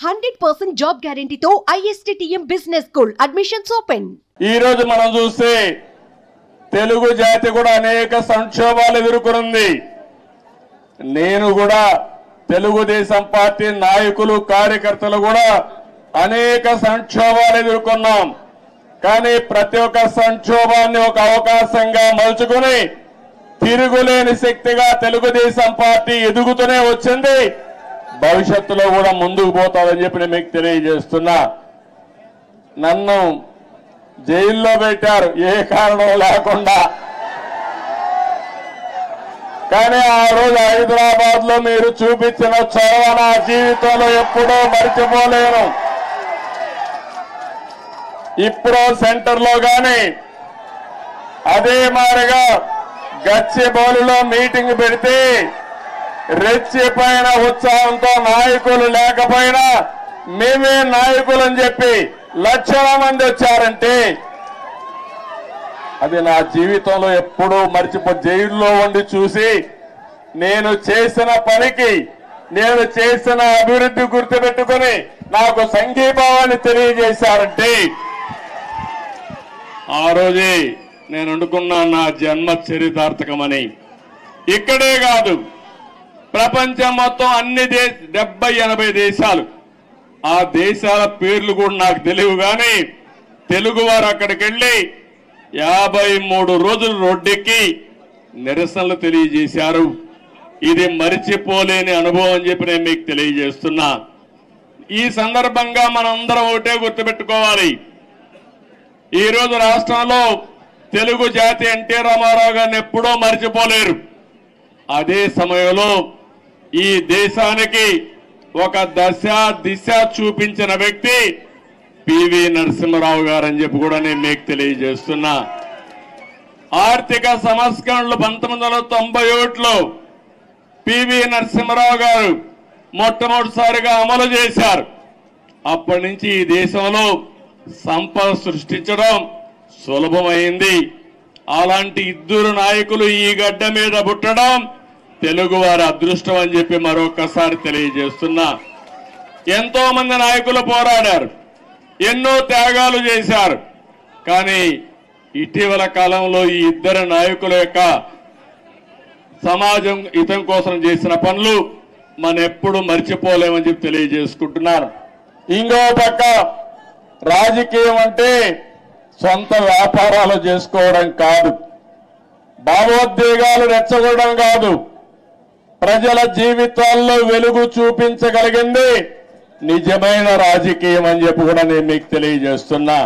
100% job గ్యారెంటీతో ISTTM business school admissions open. ఈ రోజు మనం చూస్తే తెలుగు జాతి కూడా అనేక సంక్షోభాలు ఎదుర్కొంది. నేను కూడా తెలుగుదేశం పార్టీ నాయకులు కార్యకర్తలు కూడా అనేక సంక్షోభాలు ఎదుర్కొన్నాం. కానీ ప్రతి ఒక్క సంక్షోభాన్ని ఒక అవకాశంగా మలుచుకుని తిరుగులేని శక్తిగా తెలుగుదేశం పార్టీ ఎదుగుతూనే వచ్చింది. భవిష్యత్తులో కూడా ముందుకు పోతాదని చెప్పి నేను మీకు తెలియజేస్తున్నా. నన్ను జైల్లో పెట్టారు ఏ కారణం లేకుండా. కానీ ఆ రోజు హైదరాబాద్ లో మీరు చూపించిన చొరవ నా జీవితంలో ఎప్పుడూ మర్చిపోలేను. ఇప్పుడు సెంటర్ లో గాని అదే మాదిరిగా గచ్చిబౌలిలో మీటింగ్ పెడితే రెచ్చిపోయిన ఉత్సాహంతో నాయకులు లేకపోయినా మేమే నాయకులని చెప్పి లక్షల మంది వచ్చారంటే అది నా జీవితంలో ఎప్పుడూ జైల్లో ఉండి చూసి నేను చేసిన పనికి నేను చేసిన అభివృద్ధి గుర్తుపెట్టుకుని నాకు సంఘీభావాన్ని తెలియజేశారంటే ఆ రోజే నేను అనుకున్నా నా జన్మ చరితార్థకమని. ఇక్కడే కాదు ప్రపంచం మొత్తం అన్ని 70-80 దేశాలు, ఆ దేశాల పేర్లు కూడా నాకు తెలియవు. కానీ తెలుగువారు అక్కడికి వెళ్లి 53 రోజులు రోడ్డెక్కి నిరసనలు తెలియజేశారు. ఇది మరిచిపోలేని అనుభవం అని చెప్పి నేను మీకు తెలియజేస్తున్నా. ఈ సందర్భంగా మనందరం ఒకటే గుర్తుపెట్టుకోవాలి. ఈ రోజు రాష్ట్రంలో తెలుగు జాతి ఎన్టీ రామారావు గారిని ఎప్పుడూ మరిచిపోలేరు. అదే సమయంలో ఈ దేశానికి ఒక దిశ చూపించిన వ్యక్తి పివి నరసింహారావు గారు అని చెప్పి కూడా నేను మీకు తెలియజేస్తున్నా. ఆర్థిక సంస్కరణలు 1991లో పివి నరసింహారావు గారు మొట్టమొదటిసారిగా అమలు చేశారు. అప్పటి నుంచి ఈ దేశంలో సంపద సృష్టించడం సులభమైంది. అలాంటి ఇద్దరు నాయకులు ఈ గడ్డ మీద పుట్టడం తెలుగు వారి అదృష్టం అని చెప్పి మరొకసారి తెలియజేస్తున్నా. ఎంతో మంది నాయకులు పోరాడారు, ఎన్నో త్యాగాలు చేశారు. కానీ ఇటీవల కాలంలో ఈ ఇద్దరు నాయకుల యొక్క సమాజం హితం కోసం చేసిన పనులు మనం ఎప్పుడు మర్చిపోలేమని చెప్పి తెలియజేసుకుంటున్నారు. ఇంకో పక్క రాజకీయం అంటే సొంత వ్యాపారాలు చేసుకోవడం కాదు, భావోద్వేగాలు రెచ్చగొట్టడం కాదు, ప్రజల జీవితాల్లో వెలుగు చూపించగలిగింది నిజమైన రాజకీయం అని చెప్పి కూడా నేను మీకు తెలియజేస్తున్నా.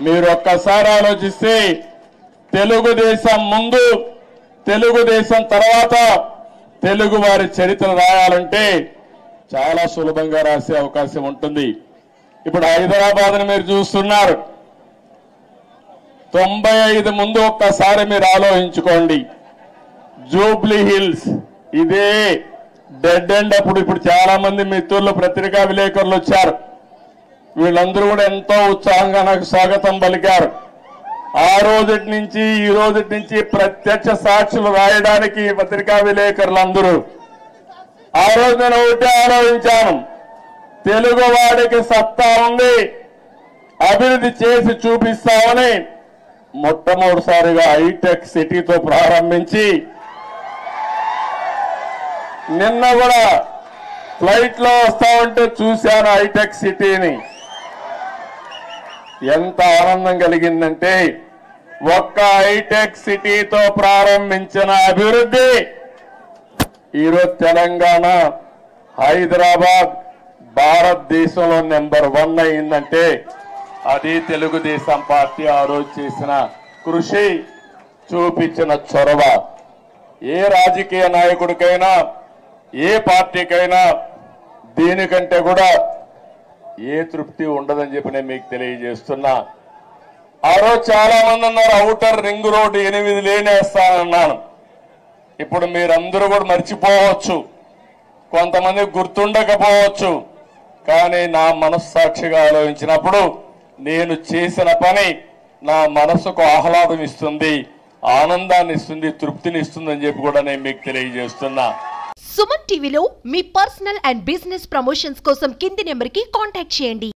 మీరు ఒక్కసారి ఆలోచిస్తే తెలుగుదేశం ముందు, తెలుగుదేశం తర్వాత తెలుగు వారి చరిత్ర రాయాలంటే చాలా సులభంగా రాసే అవకాశం ఉంటుంది. ఇప్పుడు హైదరాబాద్ని మీరు చూస్తున్నారు. 95 ముందు ఒక్కసారి మీరు ఆలోచించుకోండి. జూబ్లీ హిల్స్ ఇదే డెడ్ ఎండ్. ఇప్పుడు చాలా మంది మిత్రులు పత్రికా విలేకరులు వచ్చారు. వీళ్ళందరూ కూడా ఎంతో ఉత్సాహంగా నాకు స్వాగతం పలికారు. ఆ రోజుటి నుంచి ఈ రోజుటి నుంచి ప్రత్యక్ష సాక్షులు రాయడానికి పత్రికా విలేకరులందరూ ఆ రోజు నేను ఒకటే ఆలోచించాను, తెలుగు వాడికి సత్తా ఉంది, అభివృద్ధి చేసి చూపిస్తామని మొట్టమొదటిసారిగా హైటెక్ సిటీతో ప్రారంభించి నిన్న కూడా ఫ్లైట్ లో వస్తా ఉంటే చూశాను హైటెక్ సిటీని. ఎంత ఆనందం కలిగిందంటే ఒక్క హైటెక్ సిటీతో ప్రారంభించిన అభివృద్ధి ఈరోజు తెలంగాణ, హైదరాబాద్ భారతదేశంలో నెంబర్ 1 అయిందంటే అది తెలుగుదేశం పార్టీ ఆ రోజు చేసిన కృషి, చూపించిన చొరవ. ఏ రాజకీయ నాయకుడికైనా ఏ పార్టీకైనా దీనికంటే కూడా ఏ తృప్తి ఉండదని చెప్పి నేను మీకు తెలియజేస్తున్నా. ఆ రోజు చాలా మంది అన్నారు ఔటర్ రింగ్ రోడ్డు 8 లేనేస్తానన్నాను. ఇప్పుడు మీరందరూ కూడా మర్చిపోవచ్చు, కొంతమంది గుర్తుండకపోవచ్చు. కానీ నా మనస్సాక్షిగా ఆలోచించినప్పుడు నేను చేసిన పని నా మనసుకు ఆహ్లాదం ఇస్తుంది, ఆనందాన్ని ఇస్తుంది, తృప్తిని ఇస్తుంది అని చెప్పి కూడా నేను మీకు తెలియజేస్తున్నా. సుమన్ టీవీలో మీ పర్సనల్ అండ్ బిజినెస్ ప్రమోషన్స్ కోసం కింది నెంబర్కి కాంటాక్ట్ చేయండి.